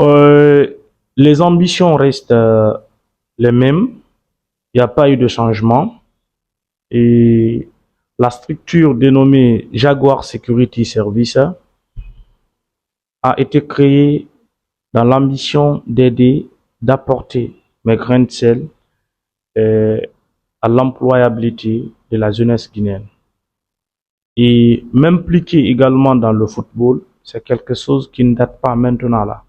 Euh, les ambitions restent les mêmes. Il n'y a pas eu de changement. Et la structure dénommée Jaguar Security Service a été créée dans l'ambition d'aider, d'apporter mes grains de sel euh, à l'employabilité de la jeunesse guinéenne. Et m'impliquer également dans le football, c'est quelque chose qui ne date pas maintenant là.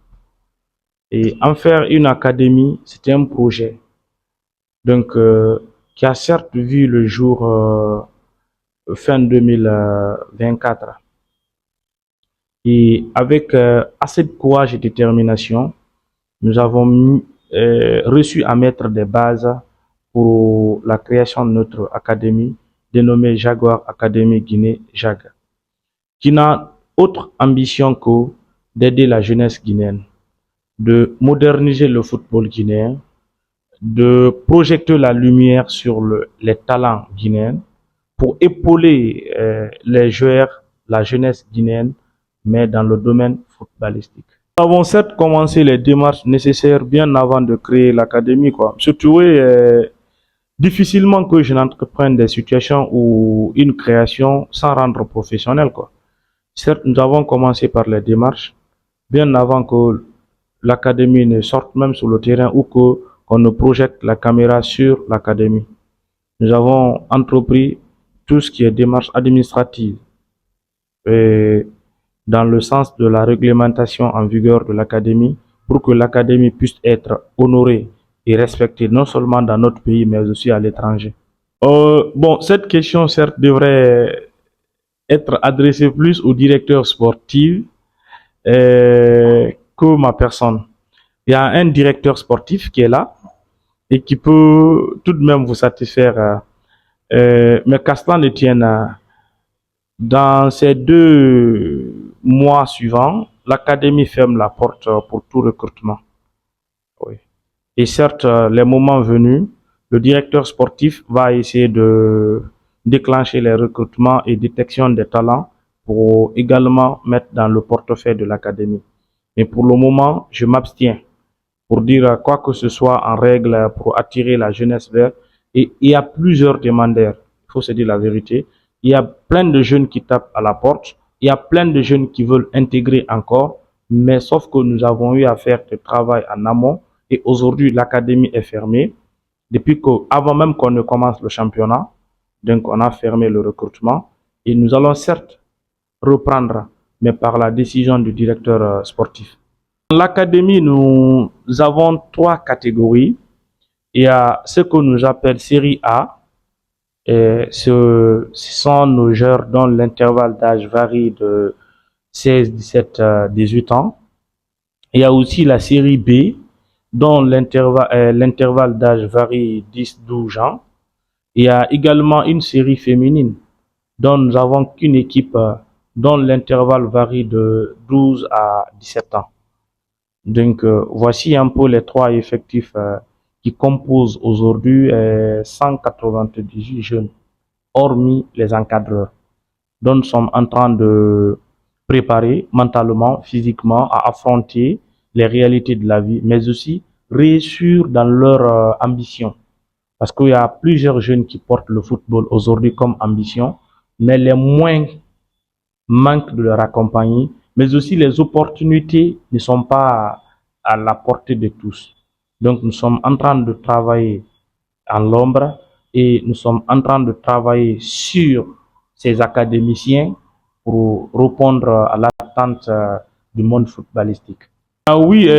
Et en faire une académie, c'était un projet. Donc, qui a certes vu le jour fin 2024. Et avec assez de courage et détermination, nous avons reçu à mettre des bases pour la création de notre académie dénommée Jaguar Académie Guinée JAG, qui n'a autre ambition que d'aider la jeunesse guinéenne, de moderniser le football guinéen, de projeter la lumière sur les talents guinéens pour épauler les joueurs, la jeunesse guinéenne, mais dans le domaine footballistique. Nous avons certes commencé les démarches nécessaires bien avant de créer l'académie, quoi. Surtout, difficilement que je n'entreprenne des situations ou une création sans rendre professionnel, quoi. Certes, nous avons commencé par les démarches bien avant que l'académie ne sorte même sur le terrain ou que qu'on ne projette la caméra sur l'académie. Nous avons entrepris tout ce qui est démarche administrative et dans le sens de la réglementation en vigueur de l'académie pour que l'académie puisse être honorée et respectée non seulement dans notre pays mais aussi à l'étranger. Bon, cette question certes devrait être adressée plus au directeur sportif que ma personne. Il y a un directeur sportif qui est là et qui peut tout de même vous satisfaire. Mais qu'à cela ne tienne, dans ces 2 mois suivants, l'académie ferme la porte pour tout recrutement. Oui. Et certes, les moments venus, le directeur sportif va essayer de déclencher les recrutements et détection des talents pour également mettre dans le portefeuille de l'académie. Mais pour le moment, je m'abstiens pour dire quoi que ce soit en règle pour attirer la jeunesse vers. Et il y a plusieurs demandeurs, il faut se dire la vérité. Il y a plein de jeunes qui tapent à la porte, il y a plein de jeunes qui veulent intégrer encore, mais sauf que nous avons eu à faire du travail en amont et aujourd'hui l'académie est fermée. Depuis avant même qu'on ne commence le championnat, donc on a fermé le recrutement et nous allons certes reprendre, mais par la décision du directeur sportif. Dans l'académie, nous avons 3 catégories. Il y a ce que nous appelons série A. Et ce sont nos joueurs dont l'intervalle d'âge varie de 16, 17, 18 ans. Il y a aussi la série B, dont l'intervalle d'âge varie 10, 12 ans. Il y a également une série féminine, dont nous avons qu'une équipe dont l'intervalle varie de 12 à 17 ans. Donc, voici un peu les 3 effectifs qui composent aujourd'hui 198 jeunes, hormis les encadreurs, dont nous sommes en train de préparer mentalement, physiquement à affronter les réalités de la vie, mais aussi réussir dans leur ambition. Parce qu'il y a plusieurs jeunes qui portent le football aujourd'hui comme ambition, mais les moins manquent de leur accompagner, mais aussi les opportunités ne sont pas à la portée de tous. Donc nous sommes en train de travailler en l'ombre et nous sommes en train de travailler sur ces académiciens pour répondre à l'attente du monde footballistique. Ah oui,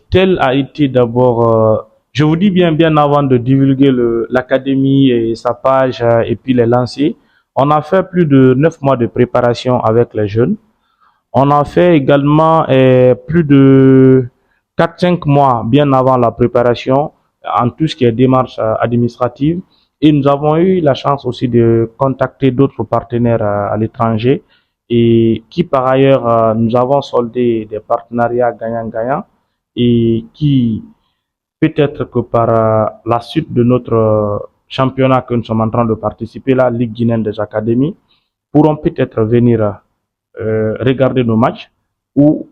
tel a été d'abord, je vous dis bien avant de divulguer l'académie et sa page et puis les lancer, on a fait plus de 9 mois de préparation avec les jeunes. On a fait également plus de 4-5 mois bien avant la préparation en tout ce qui est démarche administrative. Et nous avons eu la chance aussi de contacter d'autres partenaires à l'étranger et qui par ailleurs nous avons soldé des partenariats gagnant-gagnant et qui peut-être que par la suite de notre championnat que nous sommes en train de participer, la Ligue guinéenne des académies, pourront peut-être venir regarder nos matchs ou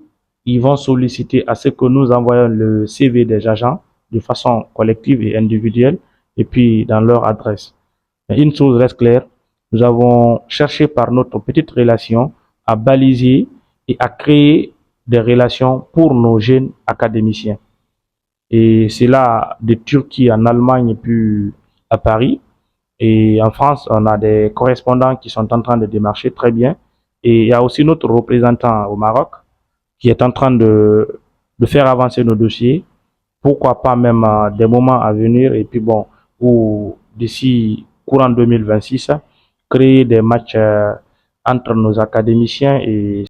ils vont solliciter à ce que nous envoyions le CV des agents de façon collective et individuelle, et puis dans leur adresse. Mais une chose reste claire, nous avons cherché par notre petite relation à baliser et à créer des relations pour nos jeunes académiciens. Et c'est là de Turquie en Allemagne puis à Paris. Et en France, on a des correspondants qui sont en train de démarcher très bien. Et il y a aussi notre représentant au Maroc qui est en train de faire avancer nos dossiers. Pourquoi pas même des moments à venir. Et puis bon, ou d'ici courant 2026, créer des matchs entre nos académiciens et